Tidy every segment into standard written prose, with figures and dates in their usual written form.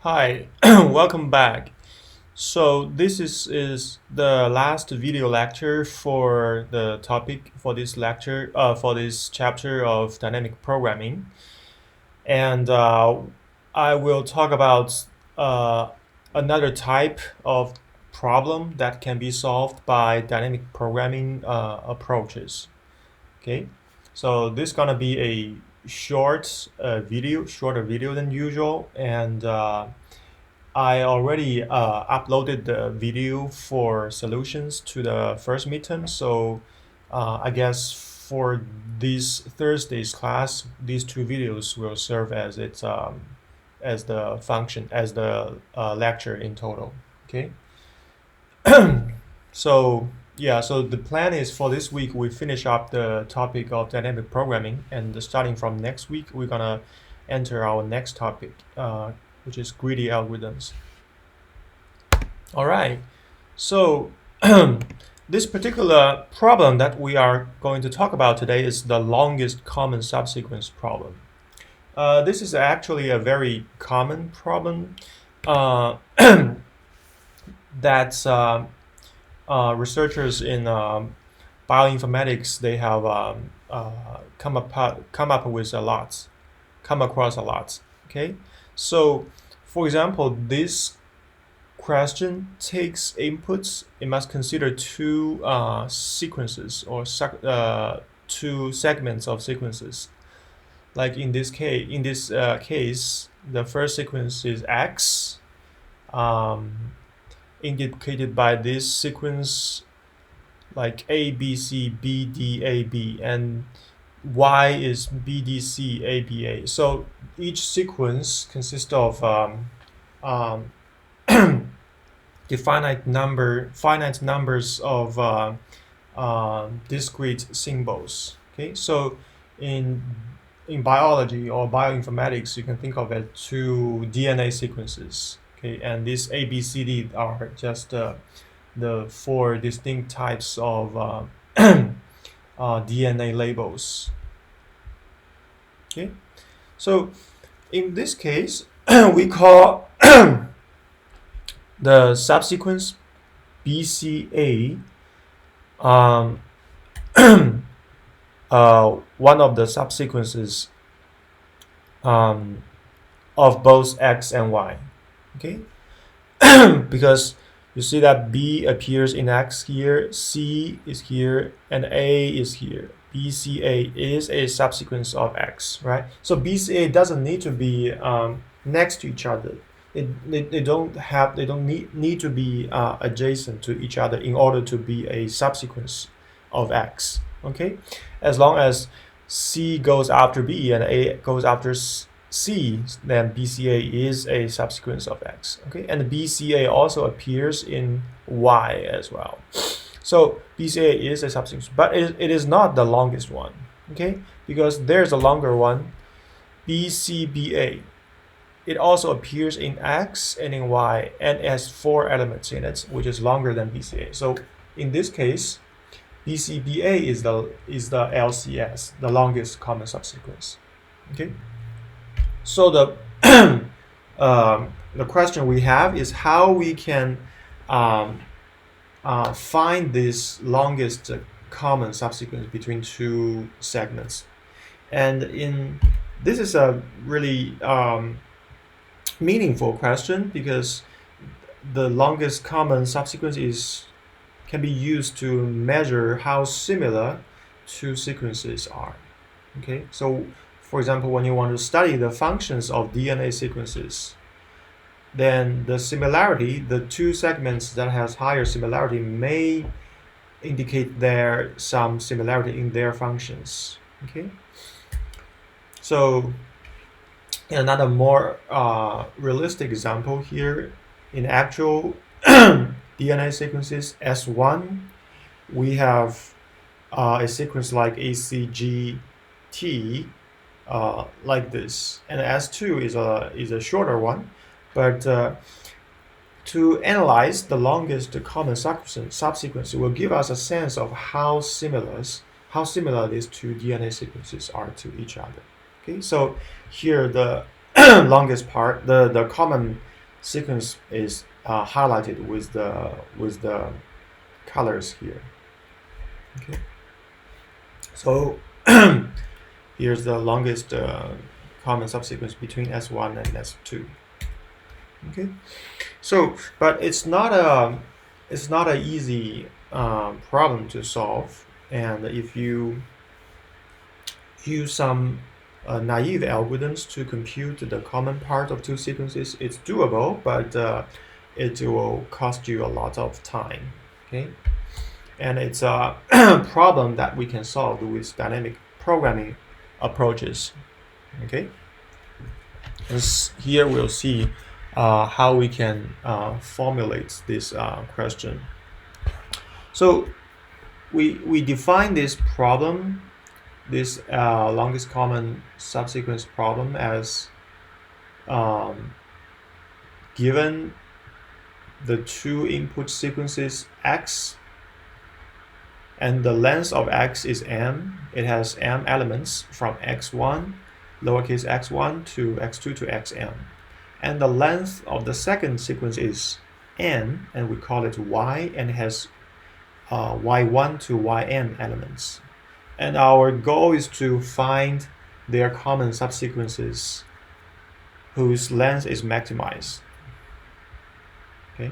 Hi, welcome back. So this is the last video lecture for the topic for this lecture for this chapter of dynamic programming, and I will talk about another type of problem that can be solved by dynamic programming approaches. Okay, so this is gonna be a shorter video than usual, and I already uploaded the video for solutions to the first midterm, so I guess for this Thursday's class, these two videos will serve as its as the function as the lecture in total. Okay, so yeah, so the plan is for this week we finish up the topic of dynamic programming, and starting from next week we're gonna enter our next topic, which is greedy algorithms. All right, so this particular problem that we are going to talk about today is the longest common subsequence problem. This is actually a very common problem uh, that researchers in bioinformatics they have come across a lot. Okay, so for example, this question takes inputs. It must consider two sequences or two segments of sequences. Like in this case, the first sequence is X, indicated by this sequence like A, B, C, B, D, A, B, and Y is B, D, C, A, B, A. So each sequence consists of the finite numbers of discrete symbols. Okay, so in biology or bioinformatics, you can think of it two DNA sequences. Okay, and these A, B, C, D are just the four distinct types of DNA labels. Okay, so in this case, we call the subsequence BCA one of the subsequences of both X and Y. Okay, because you see that B appears in X here, C is here, and A is here. BCA is a subsequence of X, right? So BCA doesn't need to be next to each other. They don't need to be adjacent to each other in order to be a subsequence of X. Okay, as long as C goes after B and A goes after C, then BCA is a subsequence of X. Okay, and BCA also appears in Y as well. So BCA is a subsequence, but it is not the longest one. Okay, because there's a longer one, BCBA. It also appears in X and in Y, and it has 4 elements in it, which is longer than BCA. So in this case, BCBA is the LCS, the longest common subsequence. Okay. So the the question we have is how we can find this longest common subsequence between two segments, and this is a really meaningful question because the longest common subsequence can be used to measure how similar two sequences are. Okay, so for example, when you want to study the functions of DNA sequences, then the two segments that has higher similarity may indicate some similarity in their functions. Okay, so another more realistic example here, in actual DNA sequences S1, we have a sequence like ACGT like this, and S2 is a shorter one, but to analyze the longest common subsequence will give us a sense of how similar these two DNA sequences are to each other. Okay, so here the longest part, the common sequence is highlighted with the colors here. Okay, so here's the longest common subsequence between S1 and S2. Okay, so but it's not a easy problem to solve, and if you use some naive algorithms to compute the common part of two sequences, it's doable, but it will cost you a lot of time. Okay, and it's a problem that we can solve with dynamic programming approaches. Okay, and here we'll see how we can formulate this question. So we define this problem, this longest common subsequence problem, as given the two input sequences x, and the length of x is m. It has m elements from x1, lowercase x1 to x2 to xm. And the length of the second sequence is n, and we call it y, and it has y1 to yn elements. And our goal is to find their common subsequences whose length is maximized. Okay.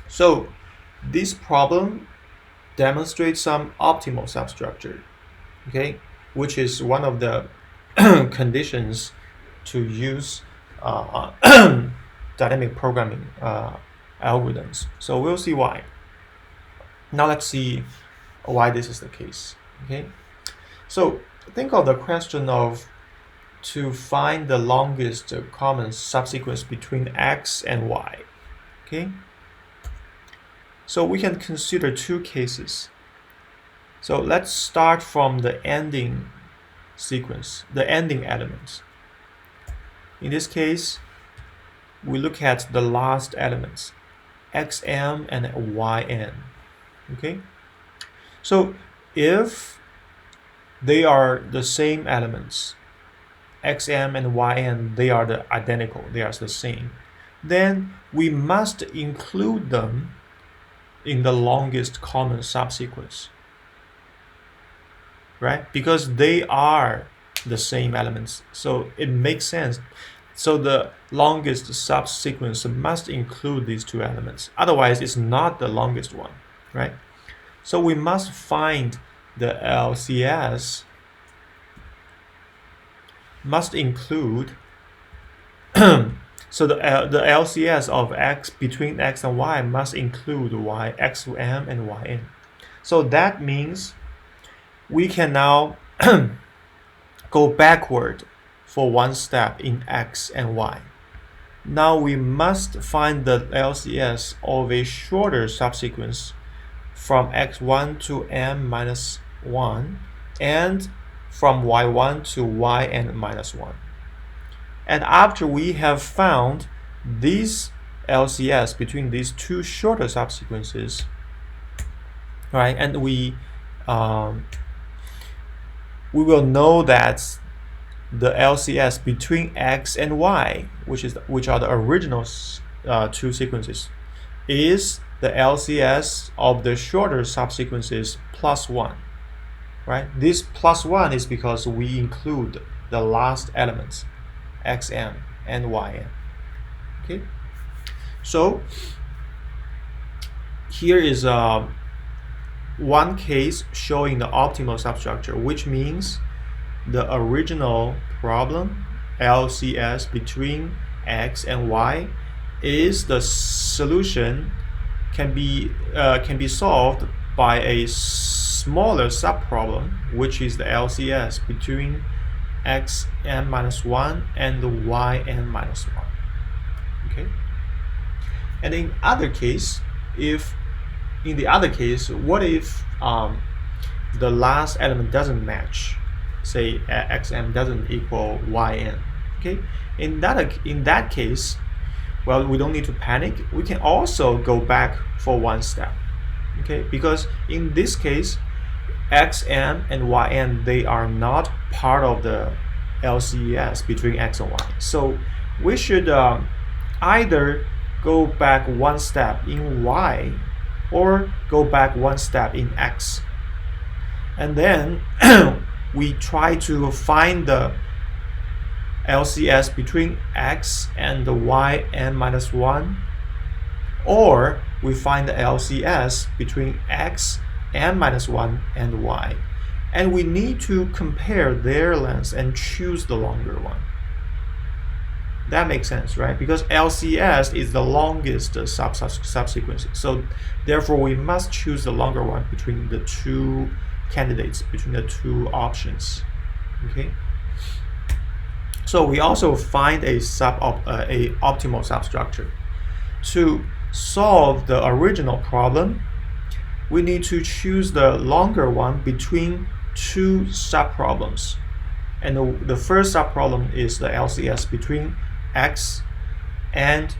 So this problem demonstrates some optimal substructure, okay, which is one of the conditions to use dynamic programming algorithms. So we'll see why. Now let's see why this is the case. Okay, so think of the question of to find the longest common subsequence between x and y. Okay, so we can consider two cases. So let's start from the ending sequence, the ending elements. In this case, we look at the last elements, xm and yn. Okay, so if they are the same elements, xm and yn, they are identical, they are the same, then we must include them in the longest common subsequence, right? Because they are the same elements, so it makes sense. So the longest subsequence must include these two elements, otherwise it's not the longest one, right? So we must find the LCS must include so the LCS of x between x and y must include y, xm and yn. So that means we can now go backward for one step in x and y. Now we must find the LCS of a shorter subsequence from x1 to m minus 1 and from y1 to yn minus 1. And after we have found these LCS between these two shorter subsequences, right, and we will know that the LCS between x and y, which are the original two sequences, is the LCS of the shorter subsequences plus 1, right? This plus 1 is because we include the last elements, xm and yn. Okay, so here is one case showing the optimal substructure, which means the original problem, LCS between x and y, is the solution can be solved by a smaller subproblem, which is the LCS between xm minus 1 and yn minus 1. Okay, and in the other case, what if the last element doesn't match? Say xm doesn't equal yn. Okay, in that case, well, we don't need to panic. We can also go back for one step. Okay, because in this case, xm and yn, they are not part of the LCS between x and y. So we should either go back one step in y or go back one step in x. And then we try to find the LCS between x and the y n minus 1, or we find the LCS between x n minus 1 and y. And we need to compare their lengths and choose the longer one. That makes sense, right? Because LCS is the longest subsequence. So therefore, we must choose the longer one between the two candidates, between the two options. Okay. So we also find a optimal substructure. To solve the original problem, we need to choose the longer one between two subproblems. And the first subproblem is the LCS between x and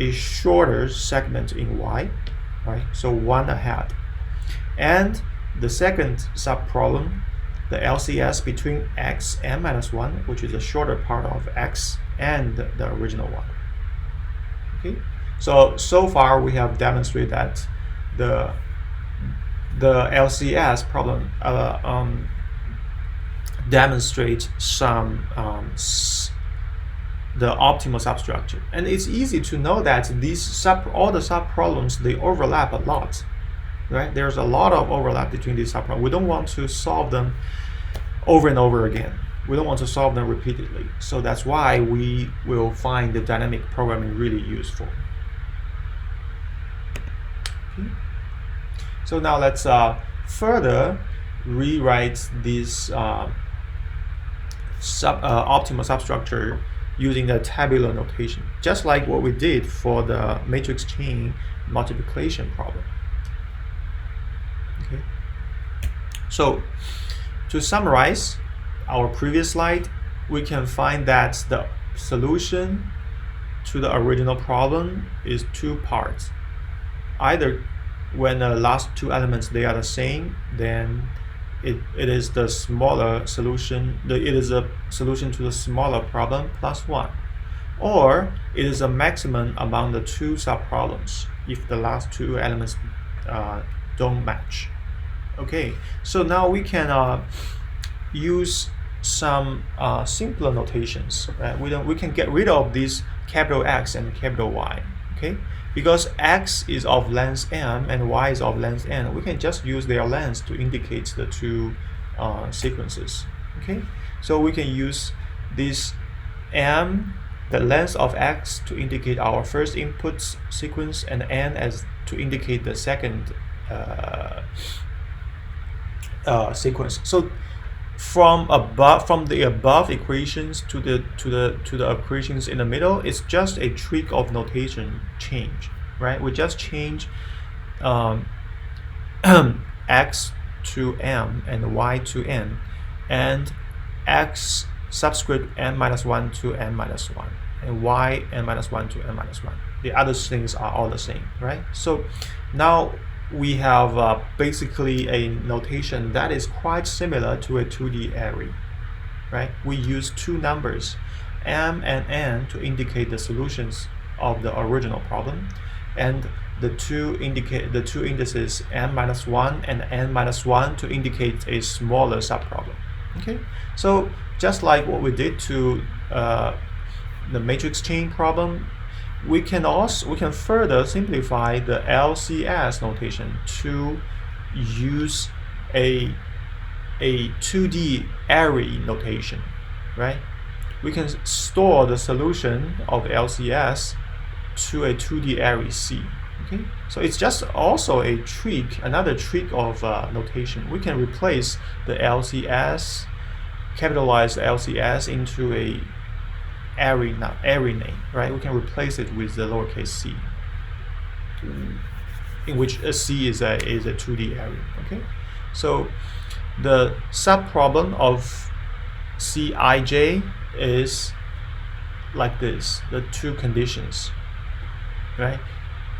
a shorter segment in y, right? So one ahead. And the second subproblem, the LCS between x n minus 1, which is a shorter part of x, and the original one. Okay. So far we have demonstrated that the LCS problem demonstrates some the optimal substructure, and it's easy to know that all the subproblems, they overlap a lot, right? There's a lot of overlap between these subproblems. We don't want to solve them over and over again. We don't want to solve them repeatedly. So that's why we will find the dynamic programming really useful. Okay. So now let's further rewrite this optimal substructure using the tabular notation, just like what we did for the matrix chain multiplication problem. Okay. So to summarize our previous slide, we can find that the solution to the original problem is two parts. Either when the last two elements, they are the same, then it is the smaller solution, it is a solution to the smaller problem plus 1. Or it is a maximum among the two subproblems if the last two elements don't match. Okay, so now we can use some simpler notations. We can get rid of these capital X and capital Y. Okay, because X is of length m and Y is of length n, we can just use their lengths to indicate the two sequences. Okay, so we can use this m, the length of X, to indicate our first input sequence, and n as to indicate the second sequence. So from the above equations to the equations in the middle, it's just a trick of notation change, right? We just change x to m and y to n, and x subscript n minus 1 to n minus 1, and y n minus 1 to n minus 1. The other things are all the same, right? So now we have basically a notation that is quite similar to a 2D array, right? We use two numbers, m and n, to indicate the solutions of the original problem, and the two indices m minus 1 and n minus 1 to indicate a smaller subproblem. Okay, so just like what we did to the matrix chain problem, we can further simplify the LCS notation to use a 2D array notation, right? We can store the solution of LCS to a 2D array C. Okay, so it's just also a trick, another trick of notation. We can replace the LCS, capitalize LCS into a array name, right? We can replace it with the lowercase c, in which a c is a 2D array. Okay, so the subproblem of Cij is like this: the two conditions, right?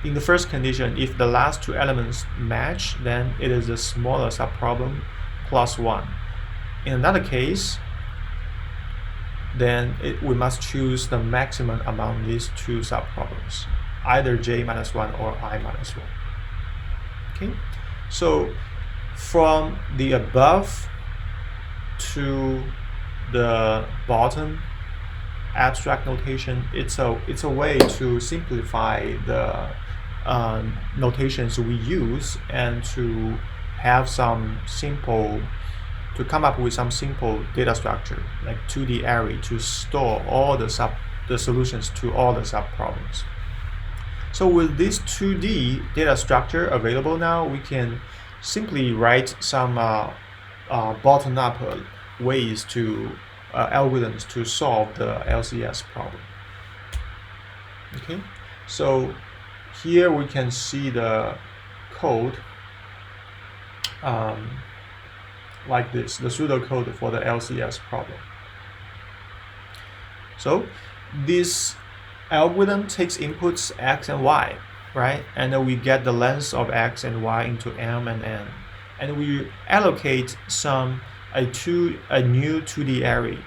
In the first condition, if the last two elements match, then it is a smaller subproblem plus 1. In another case, then we must choose the maximum among these two subproblems, either j minus 1 or I minus 1. Okay, so from the above to the bottom abstract notation, it's a way to simplify the notations we use and to have some simple, to come up with some simple data structure like 2D array to store all the solutions to all the subproblems. So with this 2D data structure available now, we can simply write some bottom-up ways to algorithms to solve the LCS problem. Okay, so here we can see the code like this, the pseudocode for the LCS problem. So this algorithm takes inputs x and y, right? And then we get the length of x and y into m and n, and we allocate a new 2D array,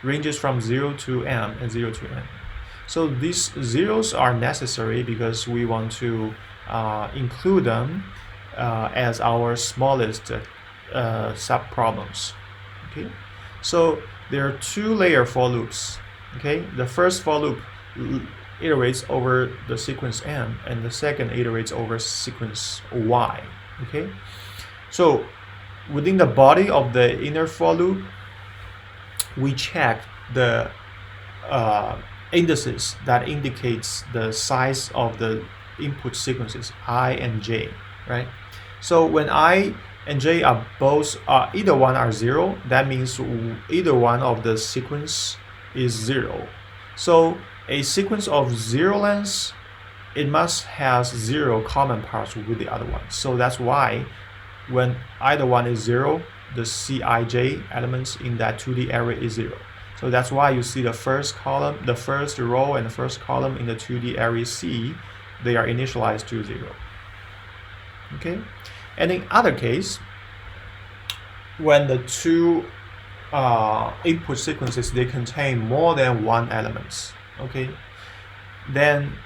ranges from 0 to m and 0 to n. So these zeros are necessary because we want to include them as our smallest subproblems. Okay, so there are 2-layer for loops. Okay, the first for loop iterates over the sequence m, and the second iterates over sequence y. Okay, so within the body of the inner for loop, we check the indices that indicates the size of the input sequences I and j, right? So when I and j are both either one are 0, that means either one of the sequence is 0. So a sequence of 0 length, it must have 0 common parts with the other one. So that's why when either one is 0, the Cij elements in that 2D array is 0. So that's why you see the first column, the first row and the first column in the 2D array C, they are initialized to 0. Okay, and in other case, when the two input sequences, they contain more than one element, okay, then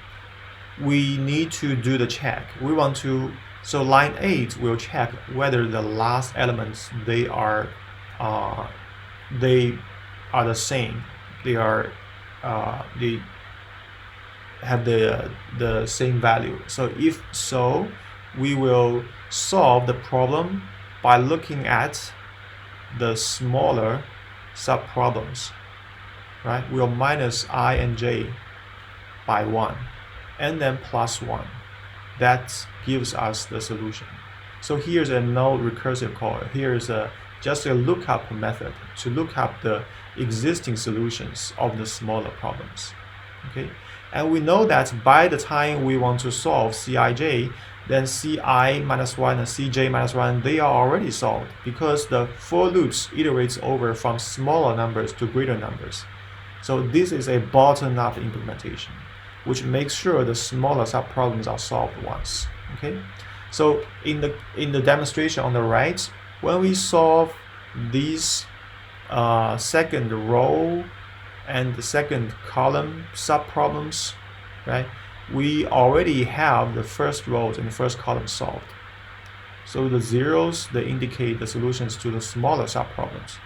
we need to do the check. We want to, so line 8 will check whether the last elements they are the same. They have the same value. So if so, we will solve the problem by looking at the smaller subproblems, right? We'll minus I and j by 1 and then plus 1. That gives us the solution. So here's a no recursive call. Here's just a lookup method to look up the existing solutions of the smaller problems. Okay, and we know that by the time we want to solve Cij, then Ci minus 1 and Cj minus 1, they are already solved because the for loops iterates over from smaller numbers to greater numbers. So this is a bottom-up implementation, which makes sure the smaller subproblems are solved once. Okay, so in the demonstration on the right, when we solve these second row and the second column subproblems, right, we already have the first rows and the first column solved. So the zeros, they indicate the solutions to the smaller subproblems.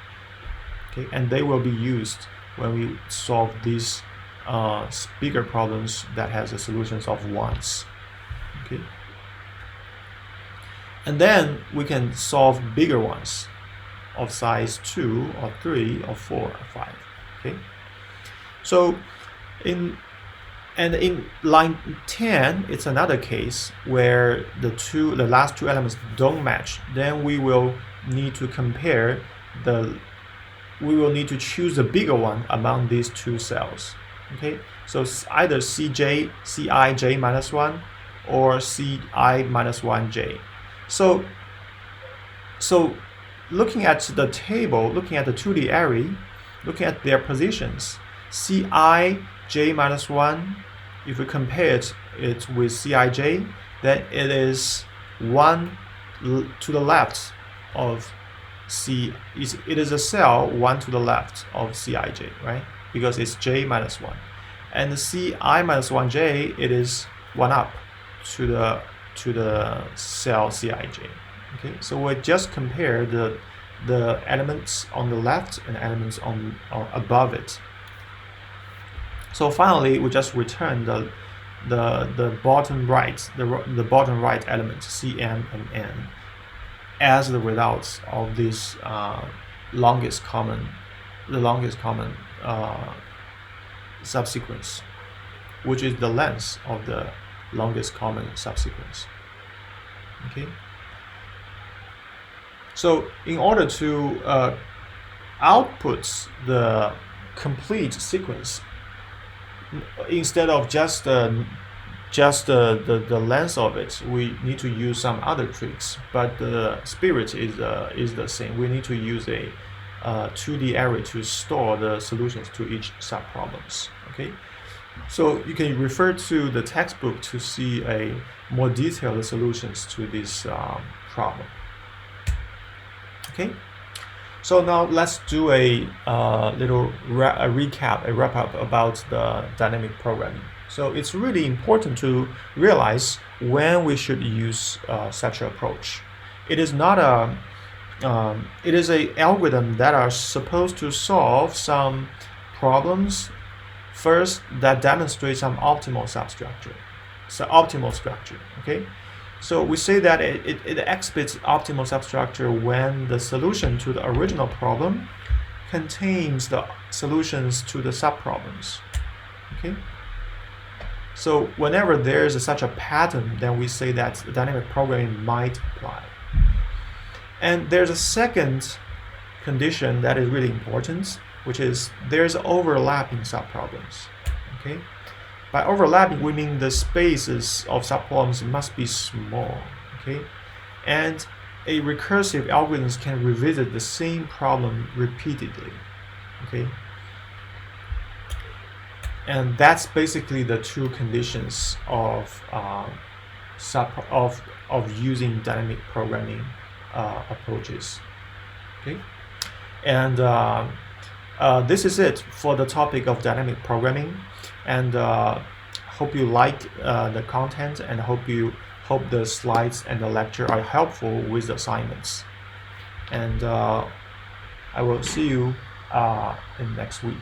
Okay, and they will be used when we solve these bigger problems that has the solutions of ones. Okay, and then we can solve bigger ones of size 2 or 3 or 4 or 5. Okay, so in line 10, it's another case where the last two elements don't match. Then we will need to compare we will need to choose the bigger one among these two cells. Okay, so either Cij minus 1 or Ci minus 1j. So looking at the table, looking at the 2D array, looking at their positions, Cij minus 1, if we compare it with Cij, then it is 1 to the left of it is a cell 1 to the left of Cij, right? because it's j minus 1. And the ci minus 1j, it is 1 up to the cell Cij. Okay, so we just compare the elements on the left and elements on above it. So finally, we just return the bottom right, the bottom right elements Cm and n as the results of this longest common subsequence, which is the length of the longest common subsequence. Okay. So in order to output the complete sequence, instead of just the length of it, we need to use some other tricks. But the spirit is the same. We need to use a 2D array to store the solutions to each subproblems. Okay. So you can refer to the textbook to see a more detailed solutions to this problem. Okay, so now let's do a little recap, a wrap up about the dynamic programming. So it's really important to realize when we should use such an approach. It is not it is an algorithm that are supposed to solve some problems first that demonstrate some optimal substructure, so optimal structure. Okay. So we say that it exhibits optimal substructure when the solution to the original problem contains the solutions to the subproblems. Okay. So whenever there is such a pattern, then we say that dynamic programming might apply. And there's a second condition that is really important, which is there's overlapping subproblems. Okay. By overlapping, we mean the spaces of subproblems must be small, okay? And a recursive algorithm can revisit the same problem repeatedly, okay? And that's basically the two conditions of using dynamic programming approaches, okay? And this is it for the topic of dynamic programming. And hope you like the content, and hope the slides and the lecture are helpful with the assignments. And I will see you in next week.